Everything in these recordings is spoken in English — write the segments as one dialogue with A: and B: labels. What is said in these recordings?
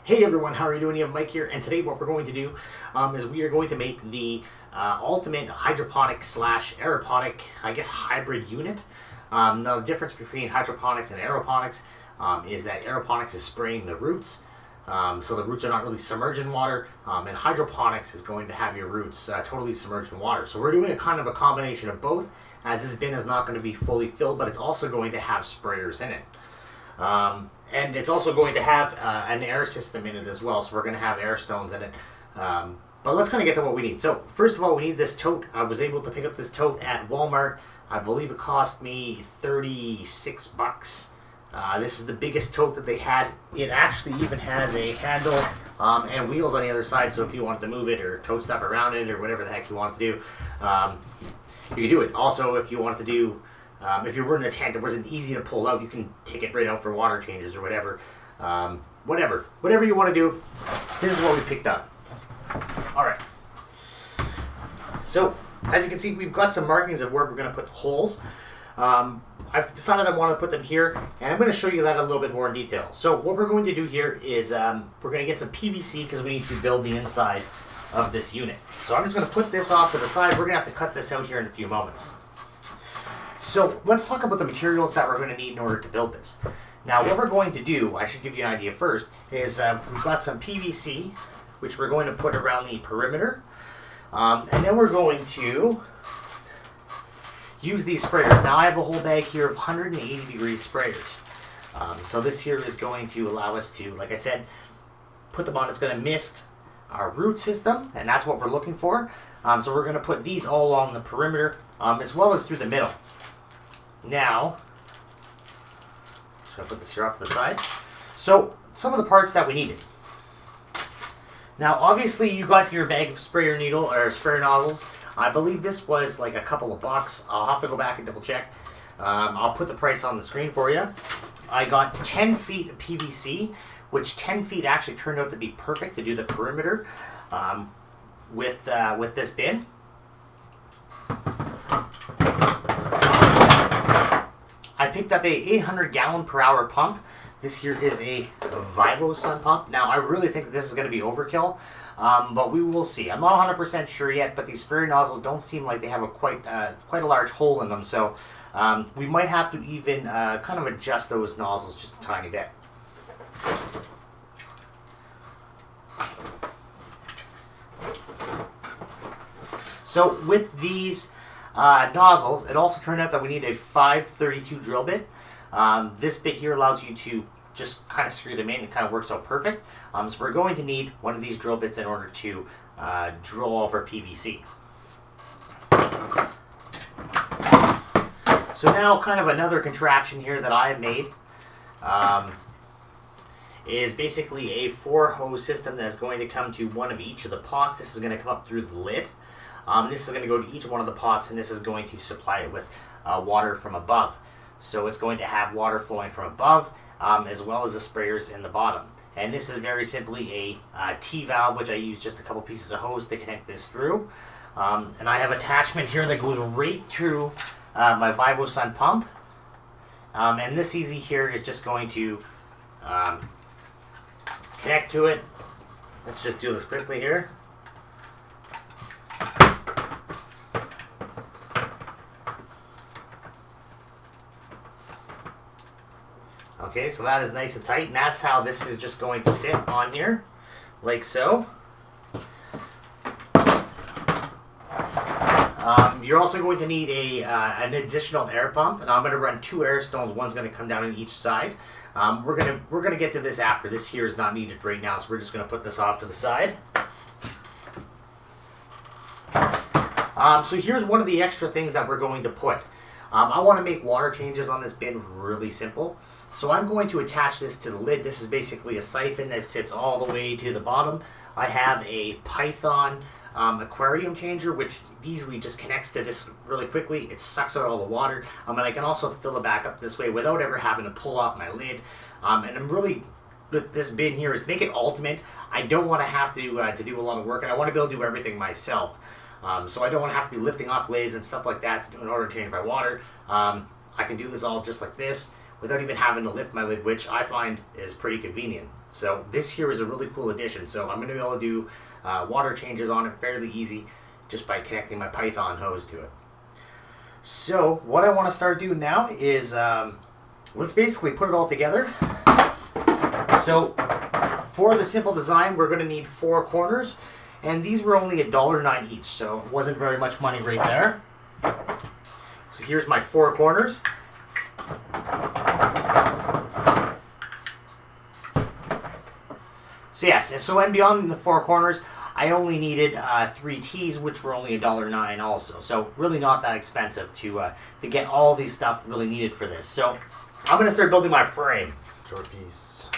A: Hey everyone, how are you doing? You have Mike here, and today what we're going to do is we are going to make the ultimate hydroponic slash aeroponic, I guess, hybrid unit. The difference between hydroponics and aeroponics is that aeroponics is spraying the roots, so the roots are not really submerged in water, and hydroponics is going to have your roots totally submerged in water. So we're doing a kind of a combination of both, as this bin is not going to be fully filled, but it's also going to have sprayers in it. And it's also going to have an air system in it as well, so we're going to have air stones in it. But let's kind of get to what we need. So first of all, we need this tote. I was able to pick up this tote at Walmart. I believe it cost me 36 bucks. This is the biggest tote that they had. It actually even has a handle and wheels on the other side, so if you want to move it or tote stuff around it or whatever the heck you want to do, you can do it. Also, if you want to do if you were in a tent that wasn't easy to pull out, you can take it right out for water changes or whatever. Whatever you want to do, this is what we picked up. Alright. So, as you can see, we've got some markings of where we're going to put holes. I've decided I want to put them here, and I'm going to show you that a little bit more in detail. So, what we're going to do here is we're going to get some PVC because we need to build the inside of this unit. So, I'm just going to put this off to the side. We're going to have to cut this out here in a few moments. So let's talk about the materials that we're going to need in order to build this. Now what we're going to do, I should give you an idea first, is we've got some PVC, which we're going to put around the perimeter. And then we're going to use these sprayers. Now I have a whole bag here of 180 degree sprayers. So this here is going to allow us to, like I said, put them on. It's going to mist our root system, and that's what we're looking for. So we're going to put these all along the perimeter, as well as through the middle. Now, just going to put this here off to the side. So, some of the parts that we needed. Now, obviously, you got your bag of sprayer needle or sprayer nozzles. I believe this was like a couple of bucks. I'll have to go back and double check. I'll put the price on the screen for you. I got 10 feet of PVC, which 10 feet actually turned out to be perfect to do the perimeter with this bin. I picked up a 800 gallon per hour pump. This here is a Vivo Sun pump. Now I really think that this is going to be overkill, but we will see. I'm not 100% sure yet, but these sprayer nozzles don't seem like they have a quite a large hole in them, so we might have to even kind of adjust those nozzles just a tiny bit. So with these nozzles, it also turned out that we need a 532 drill bit. This bit here allows you to just kind of screw them in. It kind of works out perfect. So we're going to need one of these drill bits in order to drill all of our PVC. So now kind of another contraption here that I have made is basically a 4-hose system that's going to come to one of each of the pots. This is going to come up through the lid. This is going to go to each one of the pots, and this is going to supply it with water from above. So it's going to have water flowing from above, as well as the sprayers in the bottom. And this is very simply a T-valve, which I use just a couple pieces of hose to connect this through. And I have attachment here that goes right through my Vivo Sun pump. And this easy here is just going to connect to it. Let's just do this quickly here. Okay, so that is nice and tight, and that's how this is just going to sit on here, like so. You're also going to need an additional air pump, and I'm going to run 2 air stones. One's going to come down on each side. We're gonna get to this after. This here is not needed right now, so we're just going to put this off to the side. So here's one of the extra things that we're going to put. I want to make water changes on this bin really simple. So I'm going to attach this to the lid. This is basically a siphon that sits all the way to the bottom. I have a Python aquarium changer, which easily just connects to this really quickly. It sucks out all the water. And I can also fill it back up this way without ever having to pull off my lid. And I'm really, this bin here is to make it ultimate. I don't want to have to do a lot of work, and I want to be able to do everything myself. So I don't want to have to be lifting off lids and stuff like that in order to change my water. I can do this all just like this without even having to lift my lid, which I find is pretty convenient. So this here is a really cool addition. So I'm going to be able to do water changes on it fairly easy just by connecting my Python hose to it. So what I want to start doing now is let's basically put it all together. So for the simple design, we're going to need 4 corners, and these were only $1.09 each, so it wasn't very much money right there. So here's my 4 corners. So yes, so and beyond the 4 corners, I only needed 3 tees, which were only $1.09 also. So really not that expensive to get all these stuff really needed for this. So I'm going to start building my frame.
B: Short piece.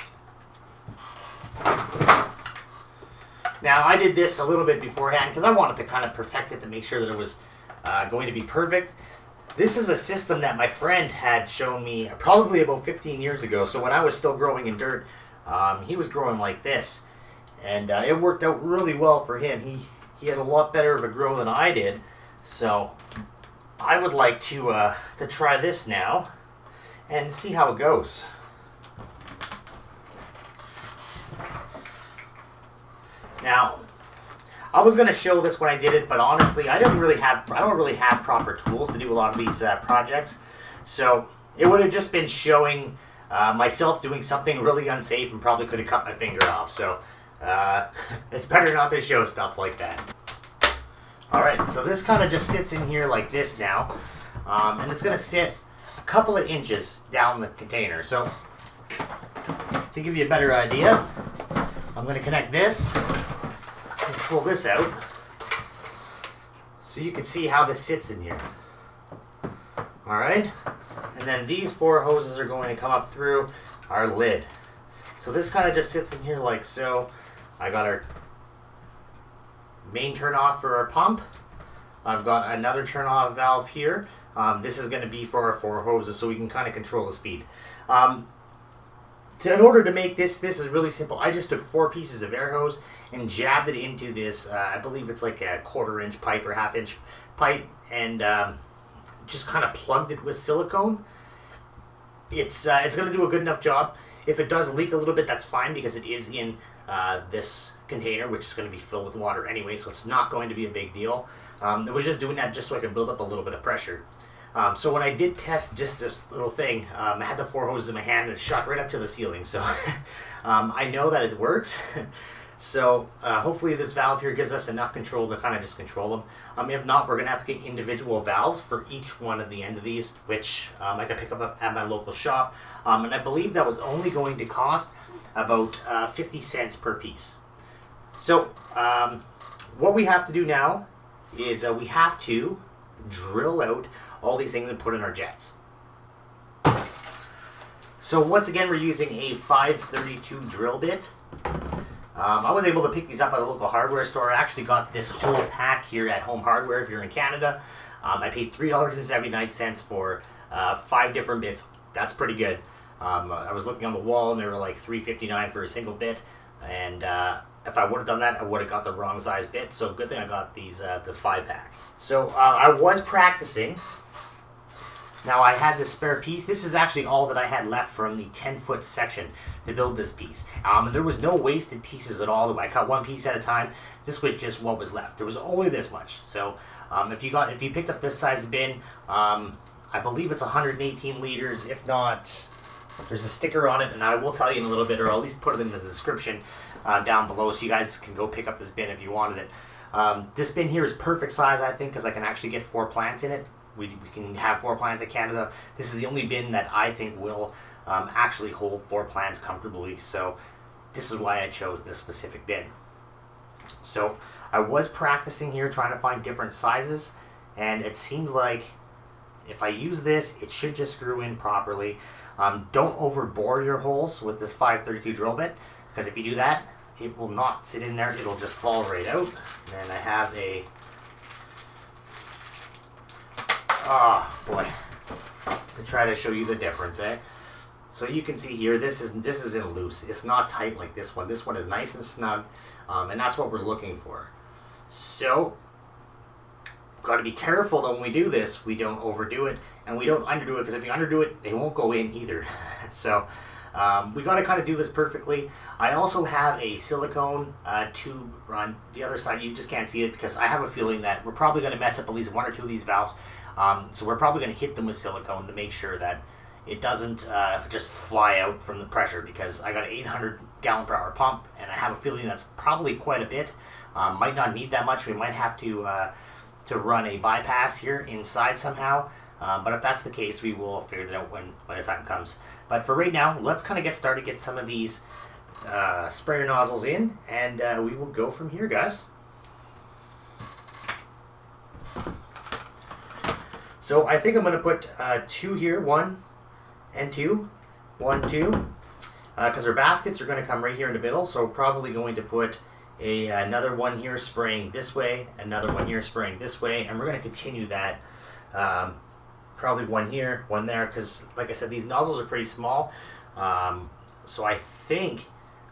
A: Now I did this a little bit beforehand because I wanted to kind of perfect it to make sure that it was going to be perfect. This is a system that my friend had shown me probably about 15 years ago. So when I was still growing in dirt, he was growing like this. And it worked out really well for him. He had a lot better of a grow than I did. So I would like to try this now and see how it goes. Now, I was going to show this when I did it, but honestly, I don't really have proper tools to do a lot of these projects. So it would have just been showing myself doing something really unsafe and probably could have cut my finger off. So it's better not to show stuff like that. Alright, so this kind of just sits in here like this now. And it's going to sit a couple of inches down the container. So to give you a better idea, I'm going to connect this and pull this out so you can see how this sits in here. Alright, and then these 4 hoses are going to come up through our lid. So this kind of just sits in here like so. I got our main turn off for our pump. I've got another turn off valve here. This is going to be for our 4 hoses so we can kind of control the speed. In order to make this is really simple. I just took 4 pieces of air hose and jabbed it into this, I believe it's like a 1/4 inch pipe or 1/2 inch pipe, and just kind of plugged it with silicone. It's going to do a good enough job. If it does leak a little bit, that's fine because it is in this container, which is going to be filled with water anyway, so it's not going to be a big deal. I was just doing that just so I could build up a little bit of pressure. So when I did test just this little thing, I had the 4 hoses in my hand and it shot right up to the ceiling. So I know that it works. So hopefully this valve here gives us enough control to kind of just control them. If not, we're going to have to get individual valves for each one at the end of these, which I can pick up at my local shop. And I believe that was only going to cost about 50 cents per piece. So what we have to do now is we have to drill out all these things and put in our jets. So once again, we're using a 532 drill bit. I was able to pick these up at a local hardware store. I actually got this whole pack here at Home Hardware if you're in Canada. I paid $3.79 for 5 different bits. That's pretty good. I was looking on the wall and they were like $3.59 for a single bit. And if I would have done that, I would have got the wrong size bit. So good thing I got these this 5-pack. So I was practicing. Now I had this spare piece. This is actually all that I had left from the 10-foot section to build this piece. There was no wasted pieces at all. I cut 1 piece at a time. This was just what was left. There was only this much. So if you picked up this size bin, I believe it's 118 liters. If not, there's a sticker on it, and I will tell you in a little bit, or I'll at least put it in the description down below, so you guys can go pick up this bin if you wanted it. This bin here is perfect size, I think, because I can actually get 4 plants in it. We can have 4 plants in Canada. This is the only bin that I think will actually hold 4 plants comfortably, so this is why I chose this specific bin. So I was practicing here trying to find different sizes, and it seems like if I use this, it should just screw in properly. Don't overbore your holes with this 532 drill bit, because if you do that, it will not sit in there. It'll just fall right out. And I have a... Oh, boy. To try to show you the difference, eh? So you can see here, this isn't loose. It's not tight like this one. This one is nice and snug, and that's what we're looking for. So, got to be careful that when we do this, we don't overdo it, and we don't underdo it, because if you underdo it, they won't go in either. So, We got to kind of do this perfectly. I also have a silicone tube on the other side. You just can't see it because I have a feeling that we're probably going to mess up at least one or two of these valves. So we're probably going to hit them with silicone to make sure that it doesn't just fly out from the pressure, because I got an 800 gallon per hour pump and I have a feeling that's probably quite a bit. Might not need that much. We might have to run a bypass here inside somehow. But if that's the case, we will figure that out when the time comes. But for right now, let's kind of get started, get some of these sprayer nozzles in, and we will go from here, guys. So I think I'm going to put 2 here, 1 and 2, 1, 2, because our baskets are going to come right here in the middle. So probably going to put another one here spraying this way, another one here spraying this way, and we're going to continue that. Probably one here, one there, because like I said, these nozzles are pretty small. So I think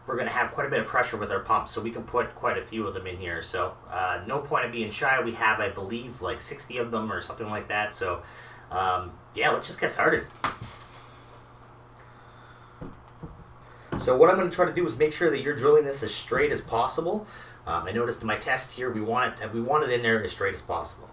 A: we're going to have quite a bit of pressure with our pump, so we can put quite a few of them in here. So no point of being shy. We have, I believe, like 60 of them or something like that. So yeah, let's just get started. So what I'm going to try to do is make sure that you're drilling this as straight as possible. I noticed in my test here, we want it in there as straight as possible.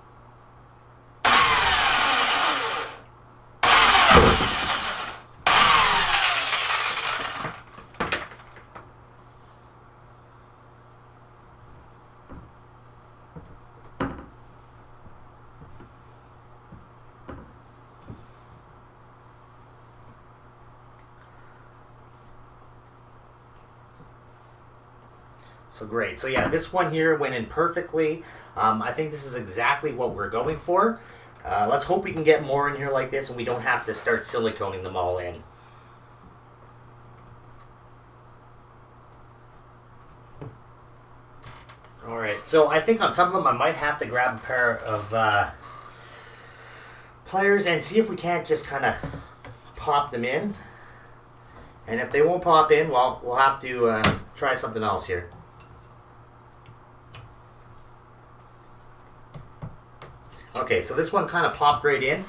A: So great. So yeah, this one here went in perfectly. I think this is exactly what we're going for. Let's hope we can get more in here like this and we don't have to start siliconing them all in. Alright, so I think on some of them I might have to grab a pair of pliers and see if we can't just kind of pop them in. And if they won't pop in, well, we'll have to try something else here. Okay, so this one kind of popped right in,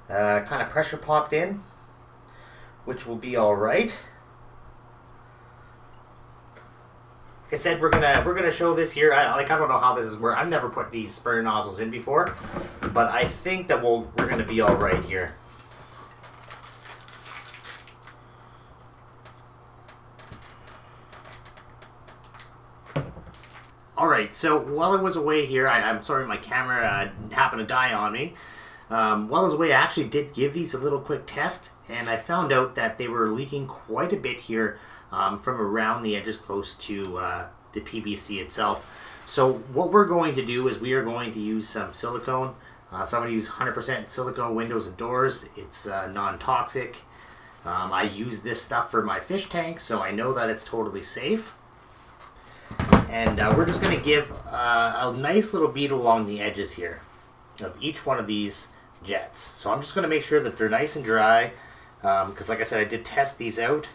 A: kind of pressure popped in, which will be all right. Like I said, we're gonna show this here. I don't know how this is working. I've never put these sprayer nozzles in before, but I think that we're gonna be all right here. Alright, so while I was away here, I'm sorry my camera happened to die on me. While I was away, I actually did give these a little quick test, and I found out that they were leaking quite a bit here from around the edges close to the PVC itself. So what we're going to do is we are going to use some silicone. So I'm going to use 100% silicone windows and doors. It's non-toxic. I use this stuff for my fish tank, so I know that it's totally safe. And we're just going to give a nice little bead along the edges here of each one of these jets. So I'm just going to make sure that they're nice and dry, because like I said, I did test these out.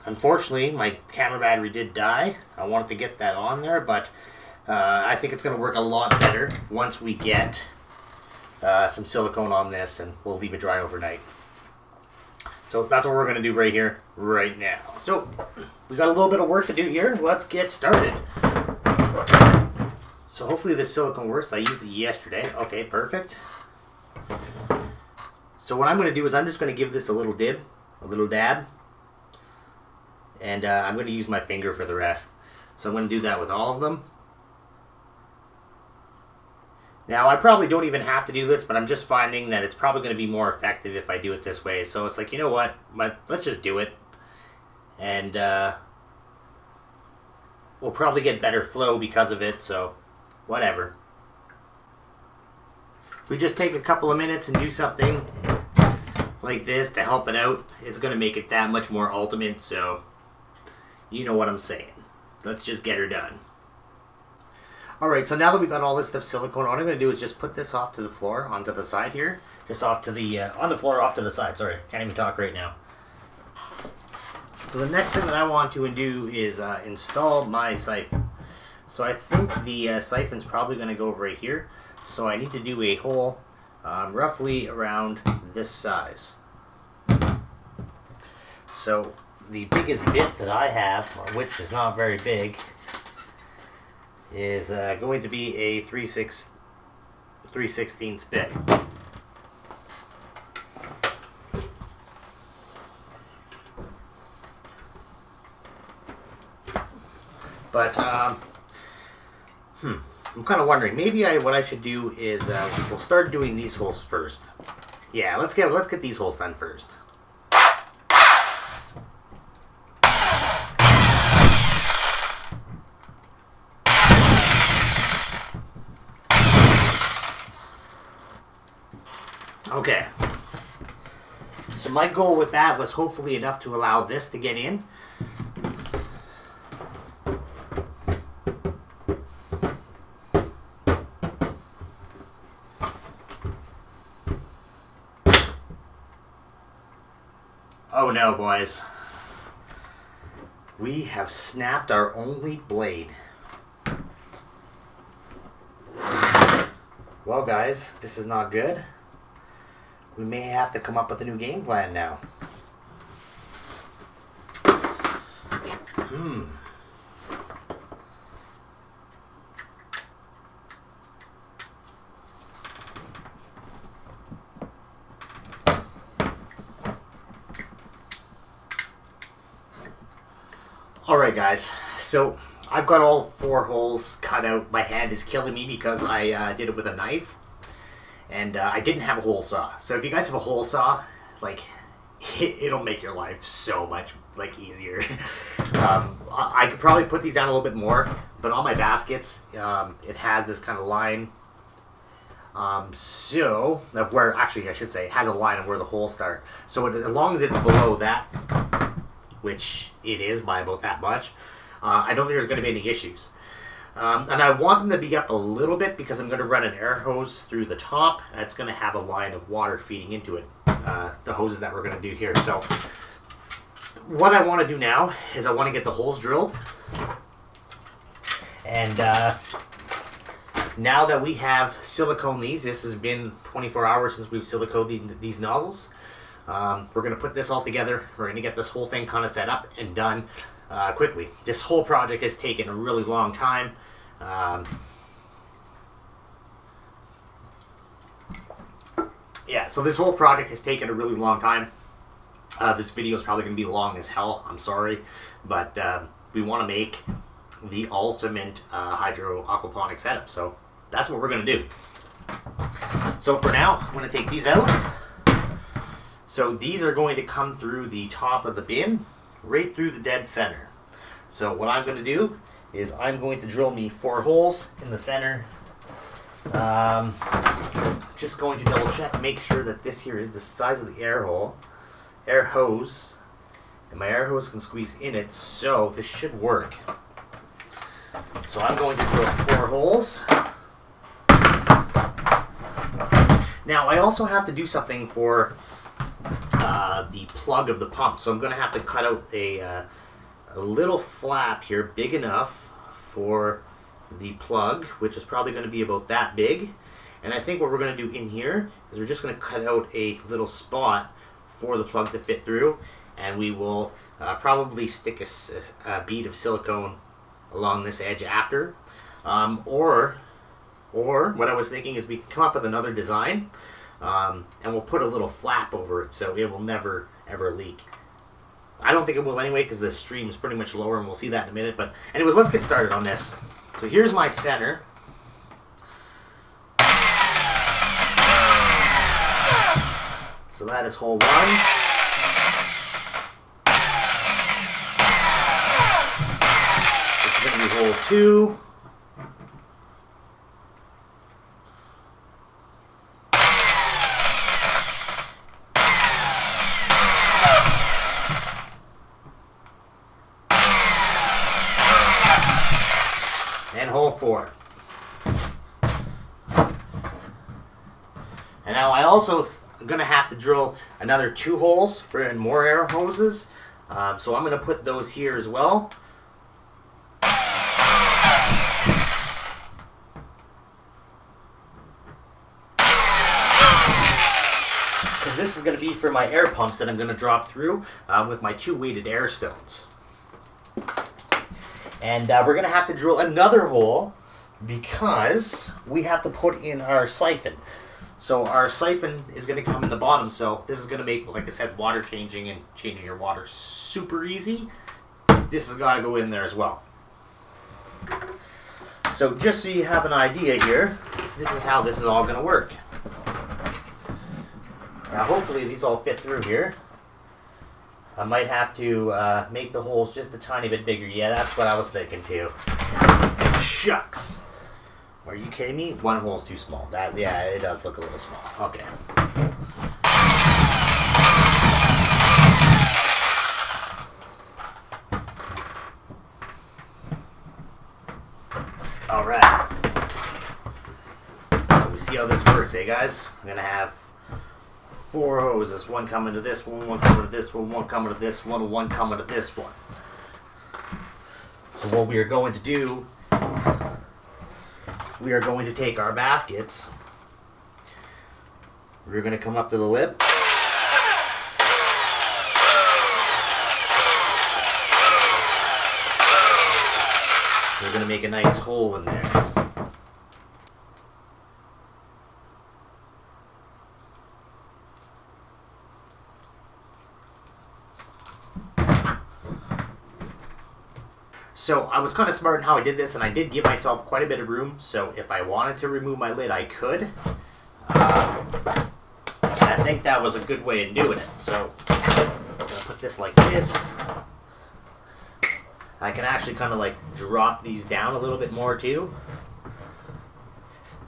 A: Unfortunately, my camera battery did die. I wanted to get that on there, but I think it's going to work a lot better once we get some silicone on this, and we'll leave it dry overnight. So that's what we're going to do right here, right now. So we got a little bit of work to do here. Let's get started. So hopefully this silicone works. I used it yesterday. Okay, perfect. So what I'm going to do is I'm just going to give this a little dab. And I'm going to use my finger for the rest. So I'm going to do that with all of them. Now, I probably don't even have to do this, but I'm just finding that it's probably going to be more effective if I do it this way. So it's like, you know what? Let's just do it. And we'll probably get better flow because of it, so whatever. If we just take a couple of minutes and do something like this to help it out, it's going to make it that much more ultimate, so you know what I'm saying. Let's just get her done. Alright, so now that we got all this stuff silicone, what I'm going to do is just put this off to the floor, onto the side here. Just off to the, on the floor, off to the side. Sorry, can't even talk right now. So the next thing that I want to do is install my siphon. So I think the siphon's probably going to go right here. So I need to do a hole roughly around this size. So the biggest bit that I have, which is not very big, is going to be a 3/16 bit. But I'm kind of wondering. Maybe what I should do is we'll start doing these holes first. Yeah, let's get these holes done first. Okay. So my goal with that was hopefully enough to allow this to get in. Oh no, boys. We have snapped our only blade. Well, guys, this is not good. We may have to come up with a new game plan now. Alright guys, so I've got all 4 holes cut out. My hand is killing me because I did it with a knife. And I didn't have a hole saw. So if you guys have a hole saw, like, it'll make your life so much, like, easier. I could probably put these down a little bit more, but on my baskets, it has this kind of line. So, where, actually I should say, it has a line of where the holes start. So as long as it's below that, which it is by about that much, I don't think there's going to be any issues. And I want them to be up a little bit because I'm going to run an air hose through the top. It's going to have a line of water feeding into it, the hoses that we're going to do here. So what I want to do now is I want to get the holes drilled. And now that we have silicone these, this has been 24 hours since we've siliconed these nozzles. We're going to put this all together. We're going to get this whole thing kind of set up and done quickly. This whole project has taken a really long time. Yeah, so this whole project has taken a really long time. This video is probably going to be long as hell. I'm sorry, but we want to make the ultimate aquaponics setup. So that's what we're going to do. So for now, I'm going to take these out. So these are going to come through the top of the bin, right through the dead center. So what I'm going to do is I'm going to drill me 4 holes in the center. Just going to double check, make sure that this here is the size of the air hose, and my air hose can squeeze in it, so this should work. So I'm going to drill 4 holes. Now I also have to do something for the plug of the pump, so I'm going to have to cut out a little flap here, big enough for the plug, which is probably going to be about that big. And I think what we're going to do in here is we're just going to cut out a little spot for the plug to fit through, and we will probably stick a bead of silicone along this edge after. Or what I was thinking is we can come up with another design, and we'll put a little flap over it so it will never ever leak. I don't think it will anyway because the stream is pretty much lower, and we'll see that in a minute. But anyways, let's get started on this. So here's my center. So that is hole 1. This is going to be hole 2. And hole 4. And now I also am going to have to drill another 2 holes for more air hoses. So I'm going to put those here as well. because this is going to be for my air pumps that I'm going to drop through with my 2 weighted air stones. And we're going to have to drill another hole because we have to put in our siphon. So our siphon is going to come in the bottom, so this is going to make, like I said, water changing and changing your water super easy. This has got to go in there as well. So just so you have an idea here, this is how this is all going to work. Now hopefully these all fit through here. I might have to make the holes just a tiny bit bigger. Yeah, that's what I was thinking too. Shucks. Are you kidding me? One hole's too small. Yeah, it does look a little small. Okay. All right. So we see how this works, eh, guys? I'm gonna have 4 hoses. One coming to this one, one coming to this one, one coming to this one, one coming to this one. So what we are going to do, we are going to take our baskets. We're going to come up to the lip. We're going to make a nice hole in there. So I was kind of smart in how I did this, and I did give myself quite a bit of room, so if I wanted to remove my lid, I could. I think that was a good way of doing it. So I'm going to put this like this. I can actually kind of like drop these down a little bit more too,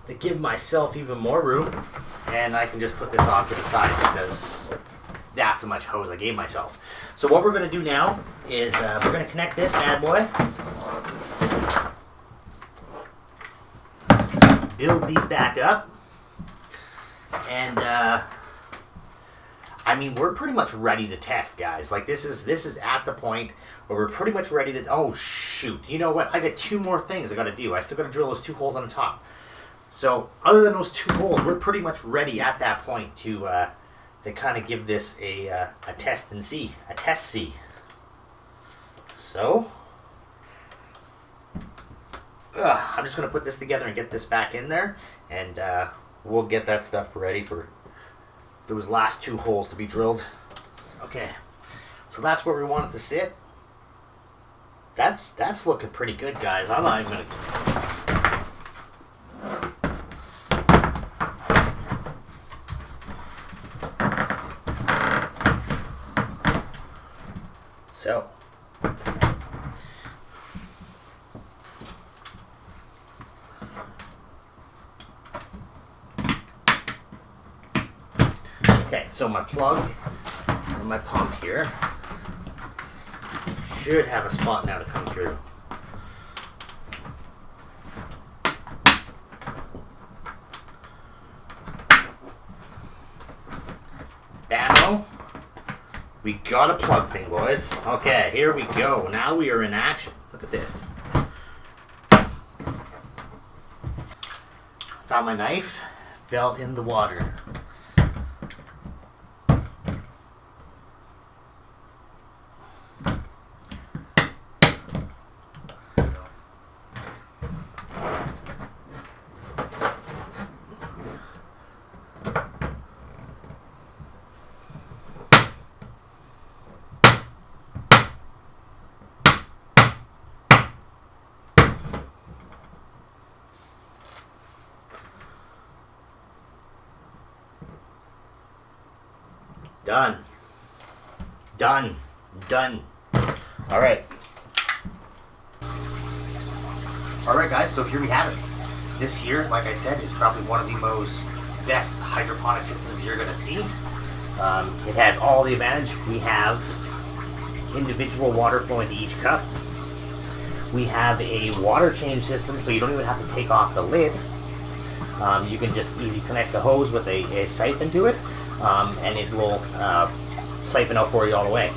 A: to give myself even more room, and I can just put this off to the side because that's how much hose I gave myself. So what we're going to do now is we're going to connect this bad boy, build these back up, and I mean, we're pretty much ready to test, guys. Like this is at the point where we're pretty much ready to. Oh shoot! You know what? I got 2 more things I got to do. I still got to drill those 2 holes on the top. So other than those 2 holes, we're pretty much ready at that point to kind of give this a test and see, a test see. So I'm just gonna put this together and get this back in there, and we'll get that stuff ready for those last 2 holes to be drilled. Okay, so that's where we want it to sit. That's looking pretty good, guys. I'm not even gonna. So, okay, so my plug and my pump here should have a spot now to come through. Bammo. We got a plug thing, boys. Okay, here we go. Now we are in action. Look at this. Found my knife, fell in the water. Done. Done. Done. All right. All right, guys, so here we have it. This here, like I said, is probably one of the most best hydroponic systems you're going to see. It has all the advantage. We have individual water flow into each cup. We have a water change system, so you don't even have to take off the lid. You can just easy connect the hose with a siphon to it. And it will siphon out for you all the way.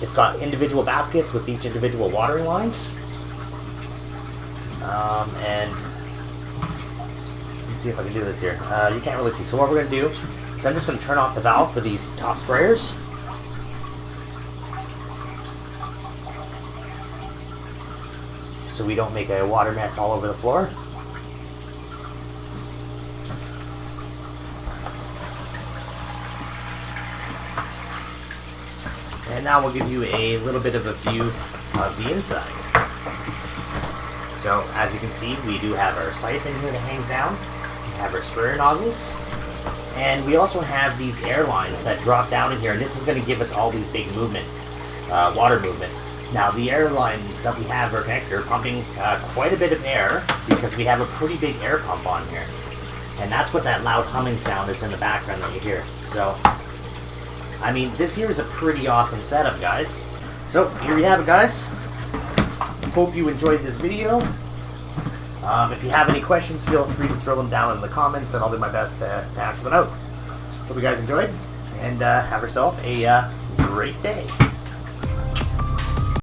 A: It's got individual baskets with each individual watering lines. And let me see if I can do this here. You can't really see. So what we're going to do So I'm just going to turn off the valve for these top sprayers. So we don't make a water mess all over the floor. And now we'll give you a little bit of a view of the inside. So as you can see, we do have our siphon here that hangs down. We have our sprayer nozzles. And we also have these air lines that drop down in here. And this is going to give us all these big movement, water movement. Now the air lines that we have are connected are pumping quite a bit of air because we have a pretty big air pump on here. And that's what that loud humming sound is in the background that you hear. So, I mean, this here is a pretty awesome setup, guys. So here you have it, guys. Hope you enjoyed this video. If you have any questions, feel free to throw them down in the comments, and I'll do my best to answer them out. Hope you guys enjoyed, and have yourself a great day.